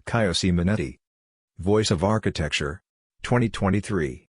Caio Simonetti. Voice of Architecture. 2023.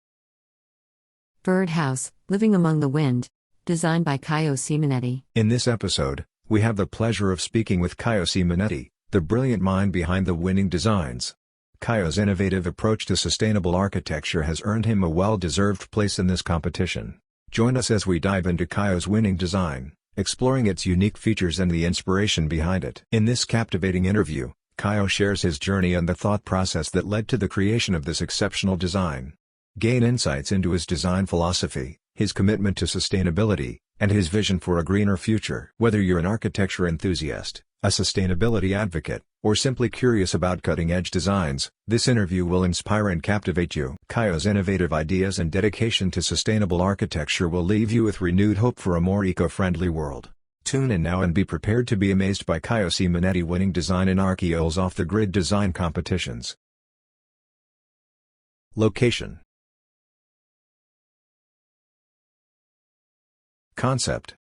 Birdhouse, Living Among the Wind. Designed by Caio Simonetti. In this episode, we have the pleasure of speaking with Caio Simonetti, the brilliant mind behind the winning designs. Caio's innovative approach to sustainable architecture has earned him a well-deserved place in this competition. Join us as we dive into Caio's winning design, exploring its unique features and the inspiration behind it. In this captivating interview, Caio shares his journey and the thought process that led to the creation of this exceptional design. Gain insights into his design philosophy, his commitment to sustainability, and his vision for a greener future. Whether you're an architecture enthusiast, a sustainability advocate, or simply curious about cutting-edge designs, this interview will inspire and captivate you. Caio's innovative ideas and dedication to sustainable architecture will leave you with renewed hope for a more eco-friendly world. Tune in now and be prepared to be amazed by Caio Simonetti winning design in Archiol's off-the-grid design competitions. Location. Concept.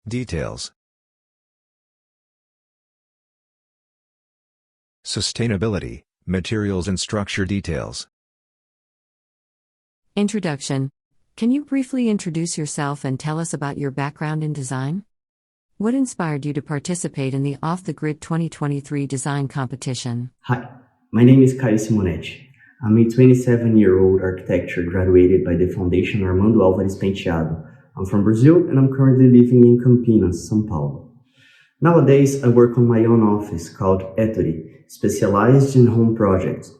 Details. Sustainability, materials and structure details. Introduction. Can you briefly introduce yourself and tell us about your background in design? What inspired you to participate in the Off the Grid 2023 design competition? Hi, my name is Caio Simonetti. I'm a 27-year-old architecture graduated by the Foundation Armando Álvares Penteado. I'm from Brazil and I'm currently living in Campinas, São Paulo. Nowadays, I work on my own office called Ettore, specialized in home projects.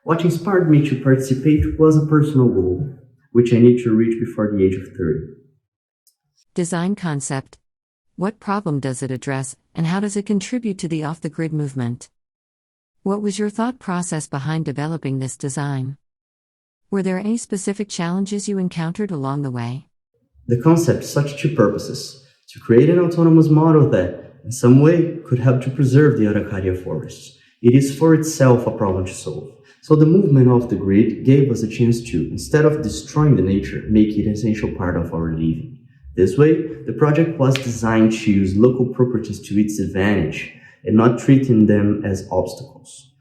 What inspired me to participate was a personal goal, which I need to reach before the age of 30. Design concept. What problem does it address, and how does it contribute to the off-the-grid movement? What was your thought process behind developing this design? Were there any specific challenges you encountered along the way? The concept served two purposes: to create an autonomous model that, in some way, could help to preserve the Araucaria forests. It is for itself a problem to solve. So the movement off the grid gave us a chance to, instead of destroying the nature, make it an essential part of our living. This way, the project was designed to use local properties to its advantage and not treating them as obstacles.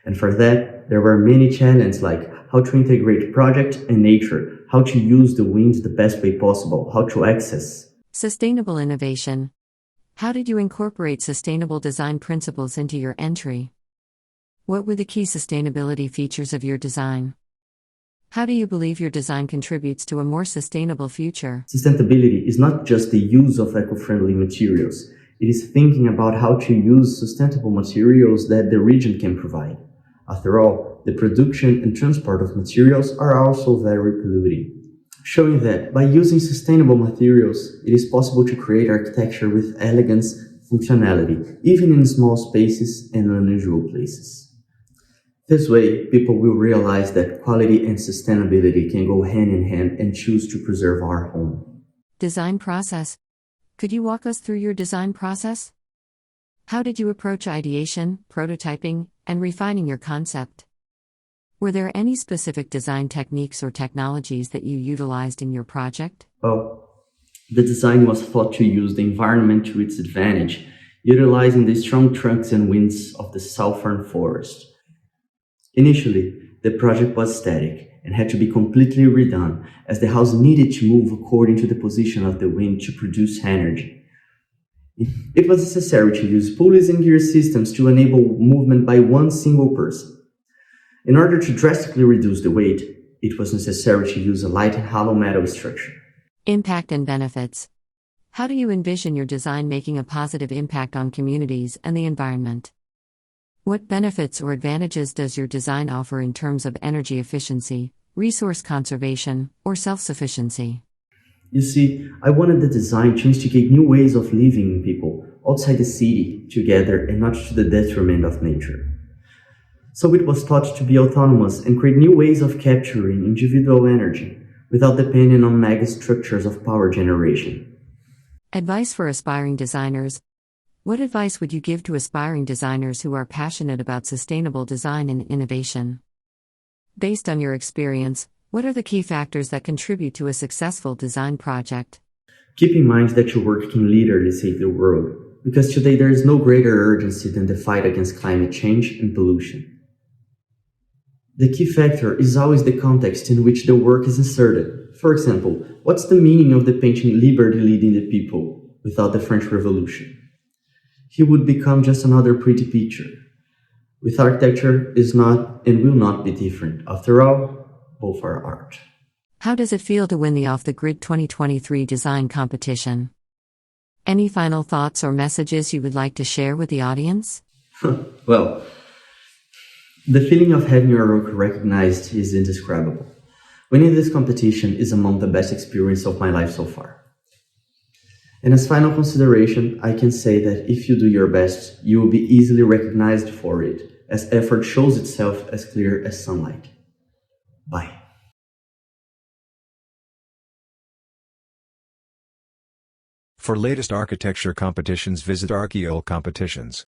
And for that, there were many challenges like how to integrate project and nature, how to use the wind the best way possible, how to access. Sustainable innovation. How did you incorporate sustainable design principles into your entry? What were the key sustainability features of your design? How do you believe your design contributes to a more sustainable future? Sustainability is not just the use of eco-friendly materials. It is thinking about how to use sustainable materials that the region can provide. After all, the production and transport of materials are also very polluting, showing that by using sustainable materials, it is possible to create architecture with elegance, functionality, even in small spaces and unusual places. This way, people will realize that quality and sustainability can go hand in hand and choose to preserve our home. Design process. Could you walk us through your design process? How did you approach ideation, prototyping, and refining your concept? Were there any specific design techniques or technologies that you utilized in your project? Well, the design was thought to use the environment to its advantage, utilizing the strong trunks and winds of the southern forest. Initially, the project was static and had to be completely redone, as the house needed to move according to the position of the wind to produce energy. It was necessary to use pulleys and gear systems to enable movement by one single person. In order to drastically reduce the weight, it was necessary to use a light and hollow metal structure. Impact and benefits. How do you envision your design making a positive impact on communities and the environment? What benefits or advantages does your design offer in terms of energy efficiency, resource conservation, or self-sufficiency? You see, I wanted the design to instigate new ways of living in people outside the city together and not to the detriment of nature. So it was thought to be autonomous and create new ways of capturing individual energy without depending on mega structures of power generation. Advice for aspiring designers. What advice would you give to aspiring designers who are passionate about sustainable design and innovation? Based on your experience, what are the key factors that contribute to a successful design project? Keep in mind that your work can literally save the world. because today there is no greater urgency than the fight against climate change and pollution. The key factor is always the context in which the work is inserted. For example, what's the meaning of the painting Liberty Leading the People without the French Revolution? He would become just another pretty picture. With architecture is not and will not be different. After all, both are art. How does it feel to win the Off the Grid 2023 design competition? Any final thoughts or messages you would like to share with the audience? Well, the feeling of having your work recognized is indescribable. Winning this competition is among the best experiences of my life so far. And as final consideration, I can say that if you do your best, you will be easily recognized for it, as effort shows itself as clear as sunlight. Bye. For latest architecture competitions, visit Archiol Competitions.